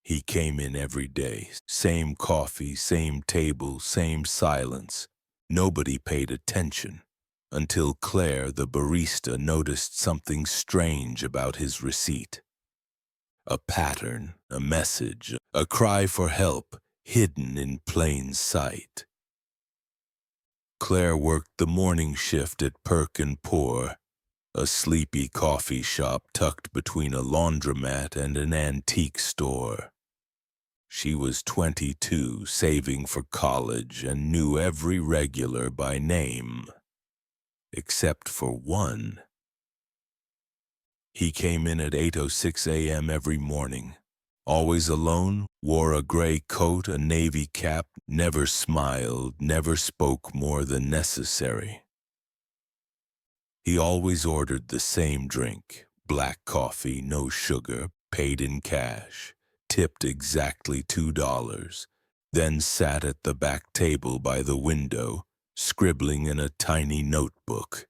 He came in every day, same coffee, same table, same silence. Nobody paid attention until Claire, the barista, noticed something strange about his receipt. A pattern, a message, a cry for help, hidden in plain sight. Claire worked the morning shift at Perk and Pour, a sleepy coffee shop tucked between a laundromat and an antique store. She was 22, saving for college, and knew every regular by name, except for one. He came in at 8:06 a.m. every morning. Always alone, wore a gray coat, a navy cap, never smiled, never spoke more than necessary. He always ordered the same drink, black coffee, no sugar, paid in cash, tipped exactly $2, then sat at the back table by the window, scribbling in a tiny notebook.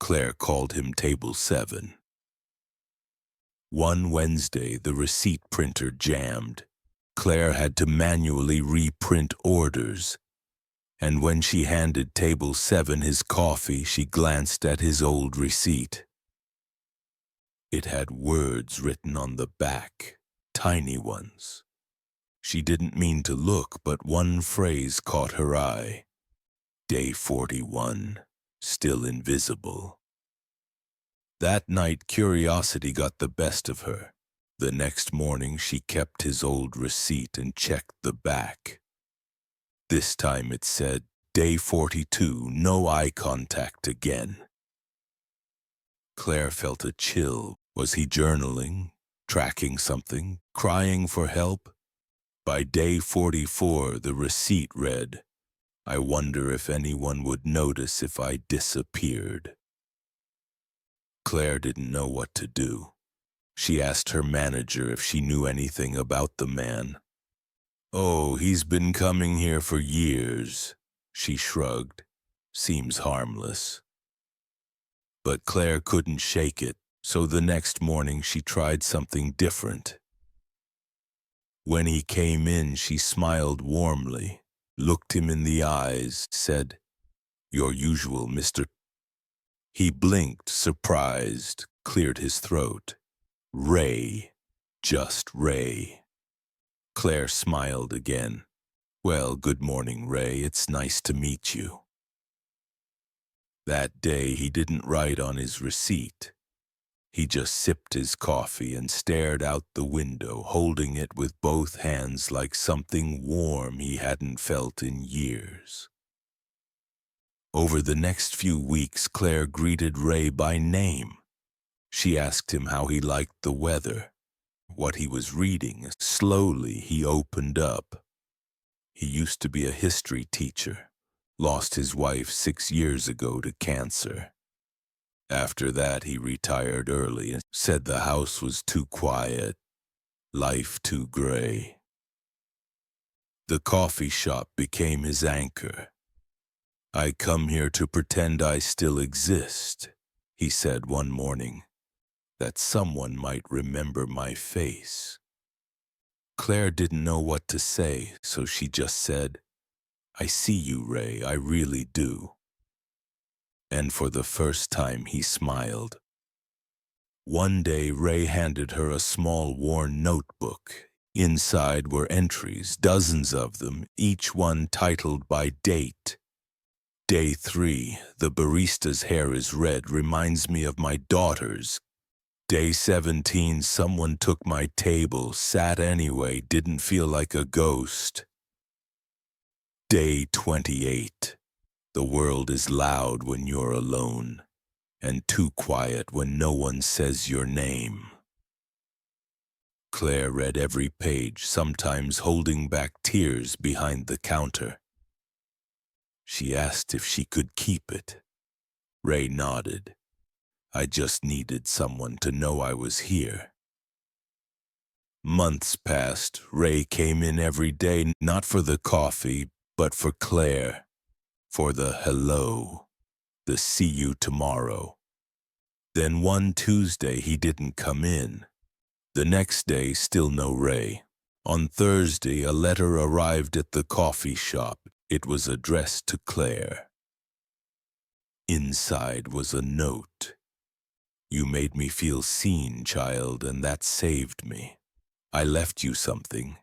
Claire called him Table 7. One Wednesday, the receipt printer jammed. Claire had to manually reprint orders, and when she handed Table 7 his coffee, she glanced at his old receipt. It had words written on the back, tiny ones. She didn't mean to look, but one phrase caught her eye. Day 41, still invisible. That night, curiosity got the best of her. The next morning, she kept his old receipt and checked the back. This time it said, Day 42, no eye contact again. Claire felt a chill. Was he journaling, tracking something, crying for help? By day 44, the receipt read, I wonder if anyone would notice if I disappeared. Claire didn't know what to do. She asked her manager if she knew anything about the man. Oh, he's been coming here for years, she shrugged. Seems harmless. But Claire couldn't shake it, so the next morning she tried something different. When he came in, she smiled warmly, looked him in the eyes, said, Your usual, Mr. He blinked, surprised, cleared his throat. Ray, just Ray. Claire smiled again. Well, good morning, Ray. It's nice to meet you. That day he didn't write on his receipt. He just sipped his coffee and stared out the window, holding it with both hands like something warm he hadn't felt in years. Over the next few weeks, Claire greeted Ray by name. She asked him how he liked the weather, what he was reading. Slowly, he opened up. He used to be a history teacher, lost his wife 6 years ago to cancer. After that, he retired early and said the house was too quiet, life too gray. The coffee shop became his anchor. I come here to pretend I still exist, he said one morning, that someone might remember my face. Claire didn't know what to say, so she just said, I see you, Ray, I really do. And for the first time he smiled. One day Ray handed her a small worn notebook. Inside were entries, dozens of them, each one titled by date. Day 3, the barista's hair is red, reminds me of my daughter's. Day 17, someone took my table, sat anyway, didn't feel like a ghost. Day 28, the world is loud when you're alone, and too quiet when no one says your name. Claire read every page, sometimes holding back tears behind the counter. She asked if she could keep it. Ray nodded. I just needed someone to know I was here. Months passed. Ray came in every day, not for the coffee, but for Claire, for the hello, the see you tomorrow. Then one Tuesday he didn't come in. The next day, still no Ray. On Thursday, a letter arrived at the coffee shop. It was addressed to Claire. Inside was a note. You made me feel seen, child, and that saved me. I left you something.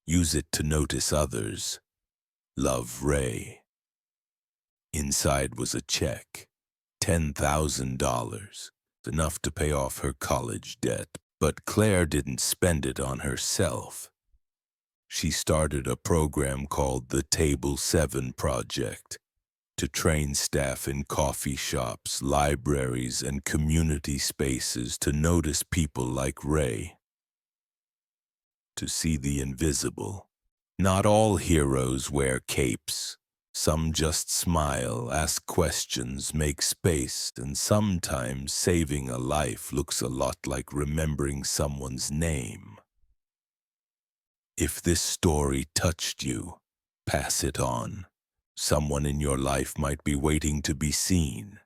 Use it to notice others. Love, Ray. Inside was a check. $10,000. Enough to pay off her college debt. But Claire didn't spend it on herself. She started a program called the Table 7 Project to train staff in coffee shops, libraries, and community spaces to notice people like Ray. To see the invisible. Not all heroes wear capes. Some just smile, ask questions, make space, and sometimes saving a life looks a lot like remembering someone's name. If this story touched you, pass it on. Someone in your life might be waiting to be seen.